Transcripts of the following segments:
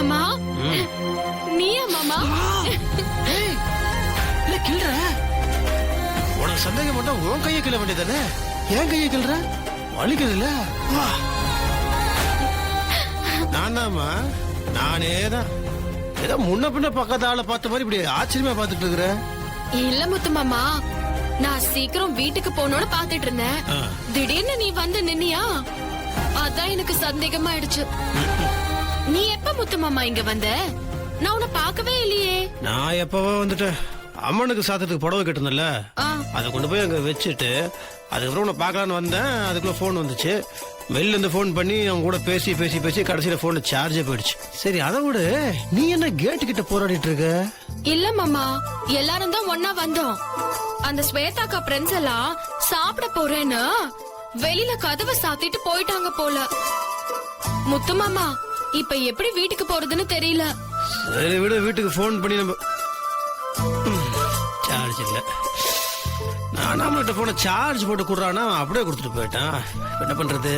மாமா நீயா மாமா? கிள்ற உனக்கு சந்தேகம் பண்ணா உன் கையை கிள்ள வேண்டியதானே, ஏன் கையை கிள்ற? வலிக்குதுல்ல? நானாமா நானேதான் ஏதோ முன்ன பின்ன பக்கத்து ஆளை பார்த்த மாதிரி இப்படி ஆச்சரியமா பாத்துட்டு இருக்கிற. இல்ல முத்து மாமா, நான் சீக்கிரம் வீட்டுக்கு போகணும்னு பாத்துட்டு இருந்தேன். திடீர்னு நீ வந்து நின்னியா, அதான் எனக்கு சந்தேகமாயிடுச்சு. நீ எப்ப முத்து மாமா இங்க வந்த? நான் உன்னை பார்க்கவே இல்லையே. நான் எப்பவோ வந்துட்டேன். அம்மனுக்கு சாத்தத்துக்கு புடவை கட்டுனல, அதை கொண்டு போய் அங்க வச்சுட்டு அதுக்கப்புறம் உன்னை பார்க்கலான்னு வந்தேன். அதுக்குள்ள போன் வந்துச்சு. வெளில இருந்து போன் பண்ணி அவங்க கூட பேசி பேசி பேசி கடைசியில போன் சார்ஜே போயிடுச்சு. சரி அதை விட நீ என்ன கேட்டு கிட்ட போராடிட்டு இருக்க? இல்ல மாமா, எல்லாரும் தான் ஒன்னா வந்தோம். அந்த ஸ்வேதாக்கா ஃப்ரெண்ட்ஸ் எல்லாம் சாப்பிட போறேன்னு வெளியில கதவை சாத்திட்டு போயிட்டாங்க போல. முத்து மாமா இப்ப எப்படி வீட்டுக்கு போறதுன்னு தெரியல. சரி விட, வீட்டுக்கு போன் பண்ணி நம்ம சார்ஜ் இல்ல. நான் நம்மகிட்ட போன சார்ஜ் போட்டு கொடுறானா அப்படியே கொடுத்துட்டு போயிட்டான். என்ன பண்றது?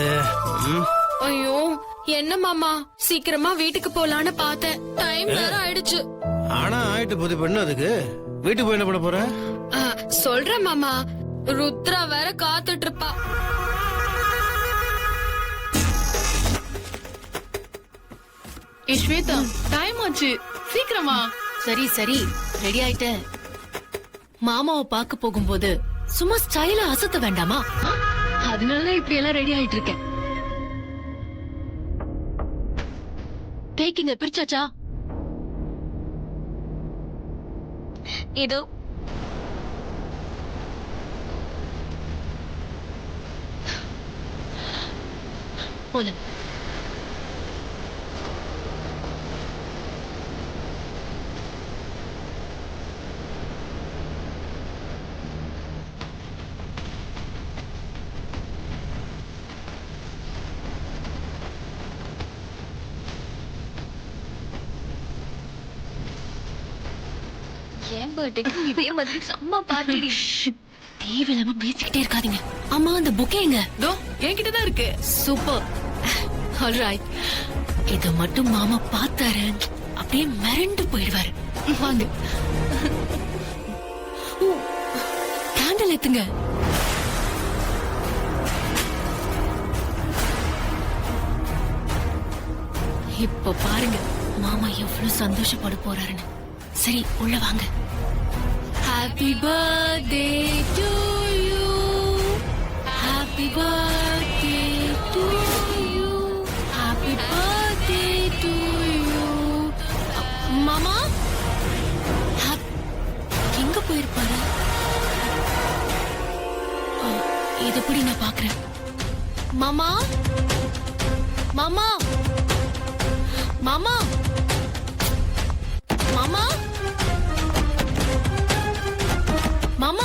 ஐயோ என்ன மாமா, சீக்கிரமா வீட்டுக்கு போலான்னு பார்த்தேன். டைம் வேற ஆயிடுச்சு. ஆனா ஆயிட்டு போது பண்ணு. அதுக்கு வீட்டுக்கு போய் என்ன பண்ண போற? சொல்றேன் மாமா, ருத்ரா வேற காத்துட்டு இருப்பா. ஸ்வேதா டைம் ஆச்சு, சீக்கிரமா. சரி சரி ரெடி ஆயிட்டேன். மாமாவை பார்க்க போகும்போது சும்மா ஸ்டைலா அசத்த வேண்டாமா? அதனால இப்படி எல்லாம் ரெடி ஆயிட்டு இருக்கேன். பேக்கிங்க பிரிச்சாச்சா? இதோ போல. ஏன் பர்த்டேக்கு இதே மாதிரி செம்ம பார்ட்டி. தேவையில்லாம பேசிக்கிட்டே இருக்காதீங்க. அம்மா அந்த புக்கேங்க தோ என்கிட்டதான் இருக்கு. சூப்பர். ஆல்ரைட், இத மட்டும் மாமா பார்த்தாரு அப்படியே மிரண்டு போயிடுவாரு. வாங்க கேண்டல் ஏத்துங்க. இப்ப பாருங்க மாமா எவ்வளவு சந்தோஷப்பட போறாருன்னு. சரி உள்ள வாங்க. Happy birthday to you, happy birthday to you, happy birthday to you. மாமா எங்க போயிருப்பாரு? இது எப்படி நான் பாக்குறேன். மாமா மாமா மாமா மாமா மாமா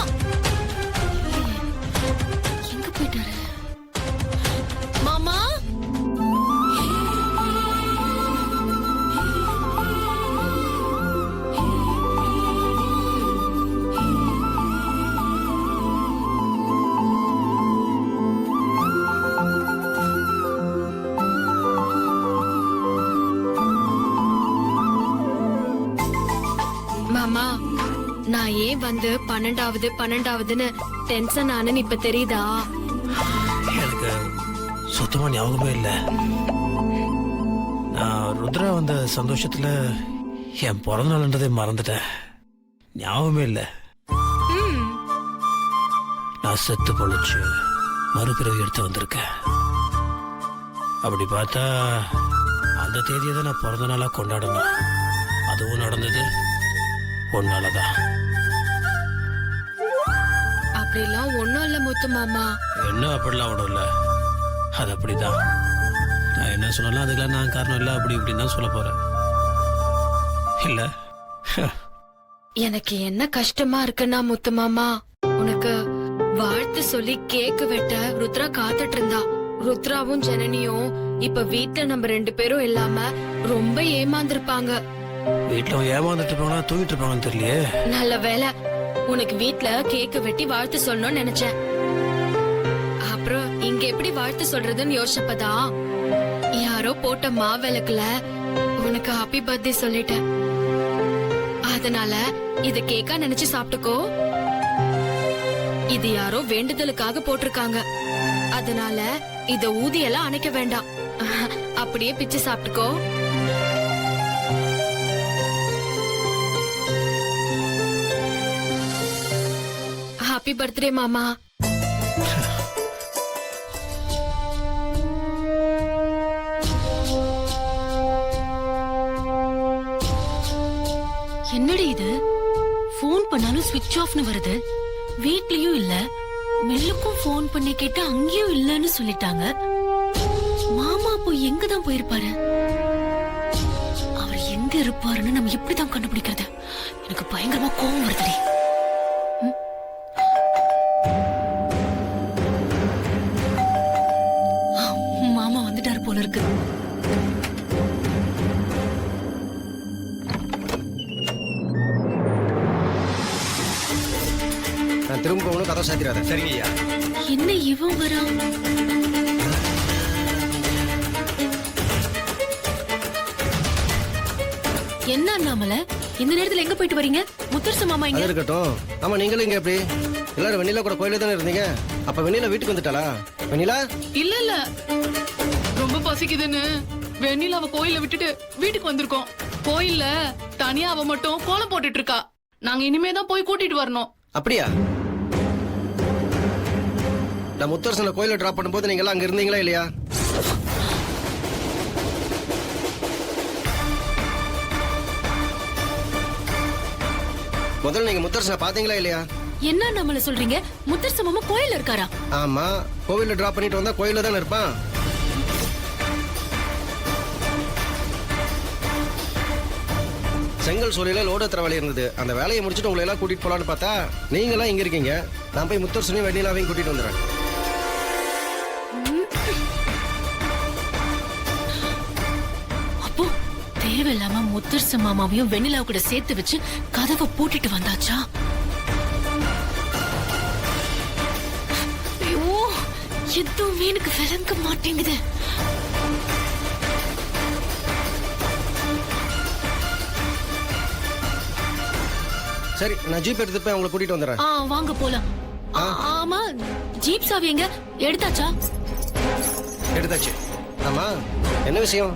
எங்க போயிட்டாரு? மாமா மாமா நான் ஏன் வந்து 12வது டென்ஷன் ஆனேன்னு இப்ப தெரியுதா? எனக்கு சுத்தமா ஞாபகமே இல்ல. நான் ருத்ரா வந்த சந்தோஷத்துல என் பிறந்த நாள்ன்றதை மறந்துட்டேன். ஞாபகமே இல்ல. நான் செத்து பொழைச்சு மறுபிறவி எடுத்து வந்திருக்கேன். அப்படி பார்த்தா அந்த தேதியை தான் நான் பிறந்த நாளா கொண்டாடணும். அதுவும் நடந்தது ஒன்னாலதான். அப்படிலாம் ஒண்ணும் இல்ல முத்து மாமா. என்ன அப்படிலாம் ஒன்றும் இல்ல, அது அப்படிதான். நான் என்ன சொன்னாலும் அதுக்கெல்லாம் நான் காரணம் இல்ல, அப்படி இப்படின்னு தான் சொல்ல போறேன். இல்ல எனக்கு என்ன கஷ்டமா இருக்குன்னா முத்து மாமா, உனக்கு வாழ்த்து சொல்லி கேக்கு வெட்ட ருத்ரா காத்துட்டு இருந்தா. ருத்ராவும் ஜனனியும் இப்ப வீட்டுல நம்ம 2 பேரும் இல்லாம ரொம்ப ஏமாந்துருப்பாங்க. வீட்டுல ஏமாந்துட்டு இருப்பாங்களா தூங்கிட்டு இருப்பாங்கன்னு தெரியலையே. நல்ல வேலை உனக்கு வீட்டுல கேக்கு வெட்டி வாழ்த்து சொல்லணும்னு நினைச்சேன். அப்புறம் இங்க எப்படி வாழ்த்து சொல்றதுன்னு யோசிச்சப்பதான் யாரோ போட்ட மாவிளக்குல உனக்கு ஹாப்பி பர்த்டே சொல்லிட்டேன். அதனால இத கேக்கா நினைச்சு சாப்பிட்டுக்கோ. இது யாரோ வேண்டுதலுக்காக போட்டிருக்காங்க. அதனால இத ஊதியெல்லாம் அணைக்க வேண்டாம். அப்படியே பிச்சு சாப்பிட்டுக்கோ. ஹாப்பி பர்த்டே மாமா. என்னடி இது? போன் பண்ணாலும் ஸ்விட்ச் ஆஃப்னு வருது. வீட்லயும் இல்ல. மில்லுக்கும் போன் பண்ணி கேட்டா அங்கேயும் இல்லன்னு சொல்லிட்டாங்க. மாமா போய் எங்கதான் போயிருப்பாரு? அவர் எங்க இருப்பாருன்னு நம்ம எப்படிதான் கண்டுபிடிக்கிறது? எனக்கு பயங்கரமா கோவம் வருதுடி. மாமா வந்துட்டாரு போல இருக்கு. நான் திரும்ப போகணும், கதை சாத்திராத. சரிங்க ஐயா. என்ன இவன் வரான்? என்ன அண்ணாமல இந்த நேரத்துல எங்க போயிட்டு வரீங்க? முத்தரசு மாமா அது இங்க. இருக்கட்டும். ஆமா, நீங்களும் இங்க எப்படி? எல்லாரும் வெண்ணிலா கூட கோயில தானே இருந்தீங்க. அப்ப வெண்ணிலா வீட்டுக்கு வந்துட்டாளா? வெண்ணிலா இல்ல இல்ல, ரொம்ப பசிக்குதுன்னு வெண்ணிலாவ கோயில விட்டுட்டு வீட்டுக்கு வந்திருக்கோம். கோயில்ல தனியா அவ மட்டும் கோலம் போட்டுட்டு இருக்கா. நாங்க இனிமேதான் போய் கூட்டிட்டு வரணும். அப்படியா? நான் முத்தரசனை கோயில டிராப் பண்ணும்போது நீங்க எல்லாம் அங்க இருந்தீங்களா இல்லையா? முதல்ல நீங்க முத்தரசனை பாத்தீங்களா இல்லையா? என்ன நம்மள சொல்றீங்க? முத்தரசு மாமா கோயில்ல இருக்காரா? ஆமா, கோவில்ல டிராப் பண்ணிட்டு வந்தா கோயில்ல தானே இருப்பான். செங்கல் சூளையில லோடு ஏத்துற வேலை இருந்தது. அந்த வேலையை முடிச்சுட்டு உங்களை எல்லாம் கூட்டிட்டு போலான்னு பார்த்தா நீங்க எல்லாம் இங்க இருக்கீங்க. நான் போய் முத்தரசனையும் வெண்ணிலாவையும் கூட்டிட்டு வந்துடுறேன். அப்போ தேவையில்லாம முத்தரசு மாமாவையும் வெண்ணிலாவ கூட சேர்த்து வச்சு கதவை பூட்டிட்டு வந்தாச்சா? ஐயோ, எதுவுமே எனக்கு விளங்க மாட்டேங்குது. சரி, நான் ஜீப் எடுத்து போய் அவங்களை கூட்டிட்டு வந்துடுறேன். வாங்க போலாம். ஆமா, ஜீப் சாவி எங்க? எடுத்தாச்சா? எடுத்தாச்சு. ஆமா, என்ன விஷயம்?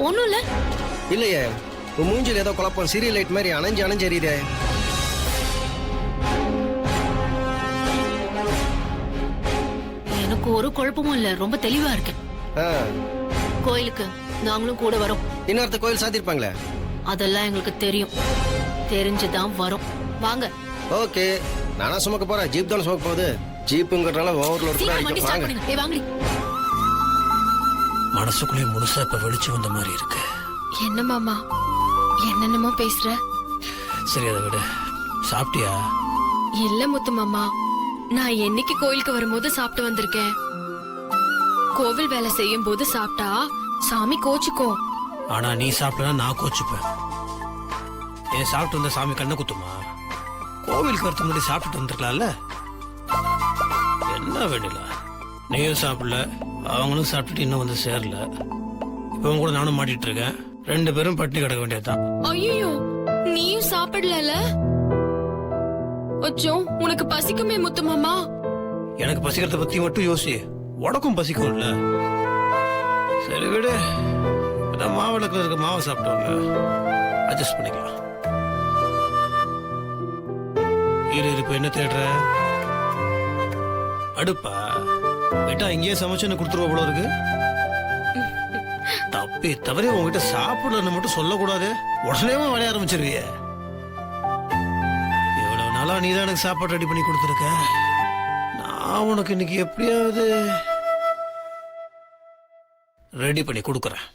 ஒண்ணும் இல்ல. இல்லையே, உன் மூஞ்சில் ஏதோ குழப்பம். சீரியல் லைட் மாதிரி அணைஞ்சு அணைஞ்சு எரியுதே. எனக்கு ஒரு குழப்பமும் இல்ல, ரொம்ப தெளிவா இருக்கு. கோயிலுக்கு நாங்களும் கூட வரோம். இன்னொருத்த கோயில் சாத்திருப்பாங்களே? அதெல்லாம் எங்களுக்கு தெரியும். தெரிஞ்சுதான் வரோம். வாங்க. ஓகே, நானா சுமக்க போறேன்? ஜீப் தானே சுமக்க போகுது. ஜீப்புங்கிறதுனால ஓவர்லோட் கூட சீக்கிரம் வண்டி அடிக்கும். ஸ்டார்ட் வாங்க. பண்ணுங்க. வாங்கடி. மனசுக்குள்ளே முழுசா இப்ப வெளிச்சு வந்த மாதிரி இருக்கு. என்ன மாமா என்னென்னமோ பேசுற? சரி, அதை விட சாப்பிட்டியா? இல்ல முத்து மாமா, நான் என்னைக்கு கோயிலுக்கு வரும்போது சாப்பிட்டு வந்திருக்கேன். கோவில் வேலை செய்யும் போது சாப்பிட்டா சாமி கோச்சுக்கும். ஆனா நீ சாப்பிட்டா நான் கோச்சுப்பேன். ஏன் சாப்பிட்டு வந்த சாமி கண்ணை குத்துமா? கோவிலுக்கு வரதுக்கு முன்னாடி சாப்பிட்டுட்டு வந்திருக்கலாம்ல. என்ன வேண்டியல, நீயும் சாப்பிடல, அவங்களும் சாப்பிட்டுட்டு இன்னும் வந்து சேரல. இப்பவும் கூட நானும் மாட்டிட்டு இருக்கேன். 2 பேரும் பட்டினி கிடக்க வேண்டியதுதான். ஐயோ, நீயும் சாப்பிடல? அச்சோ, உனக்கு பசிக்குமே முத்து மாமா. எனக்கு பசிக்கிறத பத்தி மட்டும் யோசி, உனக்கும் பசிக்கும்ல. சரி விடு, இப்பதான் மாவிளக்குல இருக்க மாவை சாப்பிட்டோம்ல, அட்ஜஸ்ட் பண்ணிக்கலாம். இப்ப என்ன தேடுற? அடுப்பா விட்டா இங்கேயே சமைச்சு கொடுத்துருவா போல இருக்கு. தப்பி தவறி உங்ககிட்ட சாப்பிடலன்னு மட்டும் சொல்லக்கூடாது. உடனே விளைய ஆரம்பிச்சிருவிய. இவ்வளவு நாளா நீதான் எனக்கு சாப்பாடு ரெடி பண்ணி கொடுத்துருக்க. நான் உனக்கு இன்னைக்கு எப்படியாவது ரெடி பண்ணி கொடுக்கறேன்.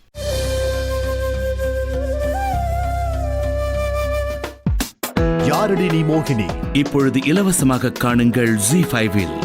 யாரடி நீ மோகினி இப்பொழுது இலவசமாக காணுங்கள் Zee5 இல்.